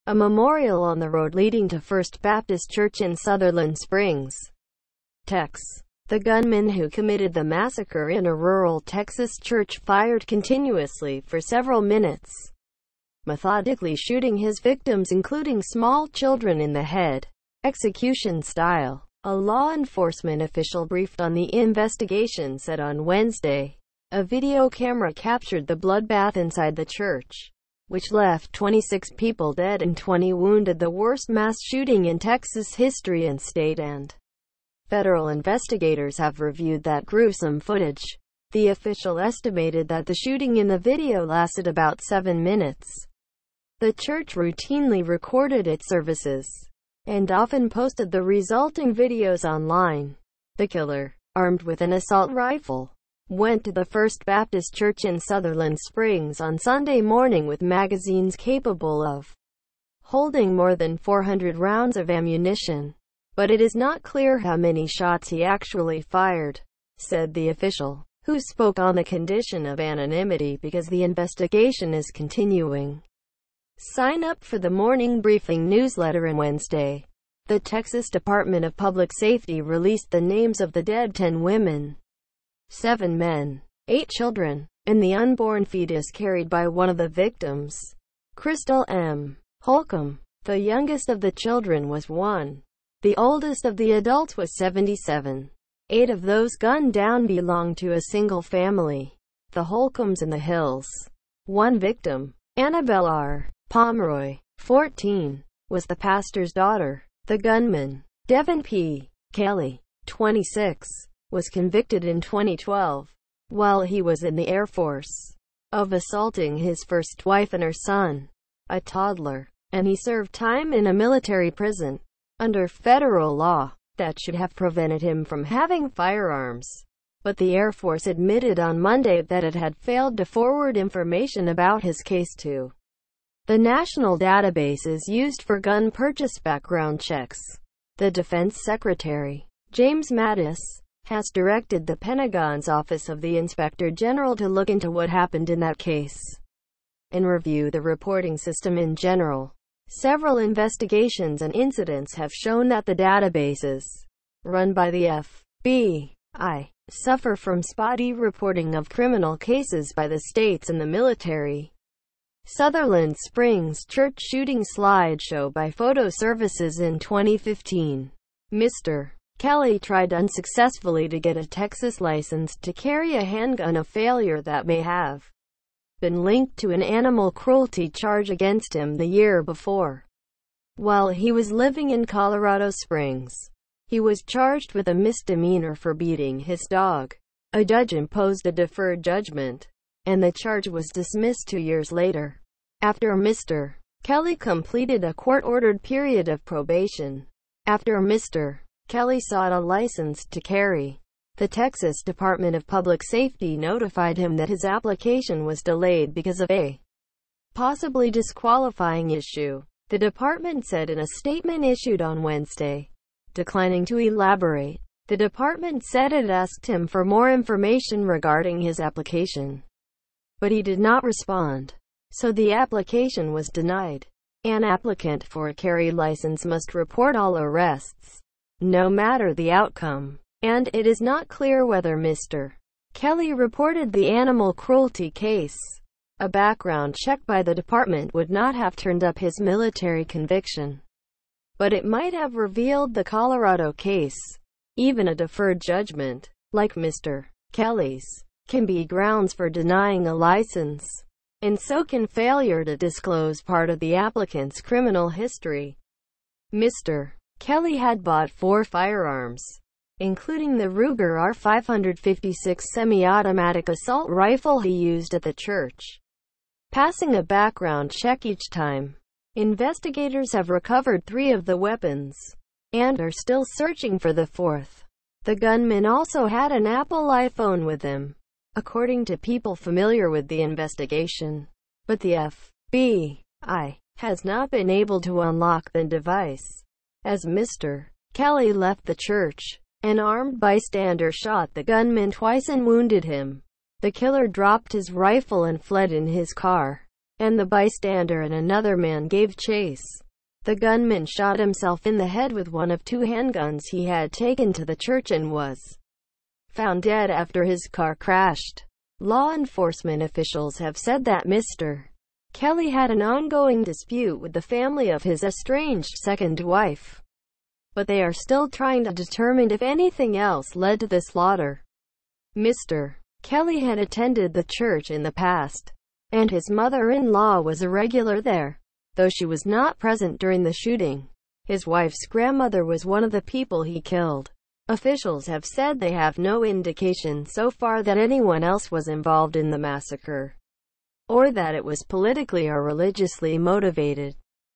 a memorial on the road leading to First Baptist Church in Sutherland Springs, Texas. The gunman who committed the massacre in a rural Texas church fired continuously for several minutes, methodically shooting his victims, including small children, in the head. Execution style. A law enforcement official briefed on the investigation said on Wednesday a video camera captured the bloodbath inside the church, which left 26 people dead and 20 wounded, the worst mass shooting in Texas history, and state and federal investigators have reviewed that gruesome footage. The official estimated that the shooting in the video lasted about 7 minutes. The church routinely recorded its services and often posted the resulting videos online. The killer, armed with an assault rifle, went to the First Baptist Church in Sutherland Springs on Sunday morning with magazines capable of holding more than 400 rounds of ammunition. But it is not clear how many shots he actually fired, said the official, who spoke on the condition of anonymity because the investigation is continuing. Sign up for the Morning Briefing newsletter on Wednesday. The Texas Department of Public Safety released the names of the dead 10 women, 7 men, 8 children, and the unborn fetus carried by one of the victims, Crystal M. Holcomb. The youngest of the children was 1. The oldest of the adults was 77. 8 of those gunned down belonged to a single family, the Holcombs in the Hills. One victim, Annabelle R. Pomeroy, 14, was the pastor's daughter. The gunman, Devin P. Kelly, 26, was convicted in 2012, while he was in the Air Force, of assaulting his first wife and her son, a toddler, and he served time in a military prison. Under federal law, that should have prevented him from having firearms. But the Air Force admitted on Monday that it had failed to forward information about his case to the national databases used for gun purchase background checks. The Defense Secretary, James Mattis, has directed the Pentagon's Office of the Inspector General to look into what happened in that case and review the reporting system in general. Several investigations and incidents have shown that the databases, run by the FBI, suffer from spotty reporting of criminal cases by the states and the military. Sutherland Springs church shooting slideshow by Photo Services in 2015. Mr. Kelly tried unsuccessfully to get a Texas license to carry a handgun, a failure that may have been linked to an animal cruelty charge against him the year before. While he was living in Colorado Springs, he was charged with a misdemeanor for beating his dog. A judge imposed a deferred judgment, and the charge was dismissed 2 years later, after Mr. Kelly completed a court-ordered period of probation. After Mr. Kelly sought a license to carry, the Texas Department of Public Safety notified him that his application was delayed because of a possibly disqualifying issue, the department said in a statement issued on Wednesday. Declining to elaborate, the department said it asked him for more information regarding his application, but he did not respond, so the application was denied. An applicant for a carry license must report all arrests, no matter the outcome, and it is not clear whether Mr. Kelly reported the animal cruelty case. A background check by the department would not have turned up his military conviction, but it might have revealed the Colorado case. Even a deferred judgment, like Mr. Kelly's, can be grounds for denying a license, and so can failure to disclose part of the applicant's criminal history. Mr. Kelly had bought 4 firearms, including the Ruger R556 semi-automatic assault rifle he used at the church, passing a background check each time. Investigators have recovered 3 of the weapons, and are still searching for the 4th. The gunman also had an Apple iPhone with him, according to people familiar with the investigation, but the FBI has not been able to unlock the device. As Mr. Kelly left the church, an armed bystander shot the gunman twice and wounded him. The killer dropped his rifle and fled in his car. and the bystander and another man gave chase. The gunman shot himself in the head with one of 2 handguns he had taken to the church and was found dead after his car crashed. Law enforcement officials have said that Mr. Kelly had an ongoing dispute with the family of his estranged second wife, but they are still trying to determine if anything else led to the slaughter. Mr. Kelly had attended the church in the past, and his mother-in-law was a regular there, though she was not present during the shooting. His wife's grandmother was one of the people he killed. Officials have said they have no indication so far that anyone else was involved in the massacre, or that it was politically or religiously motivated.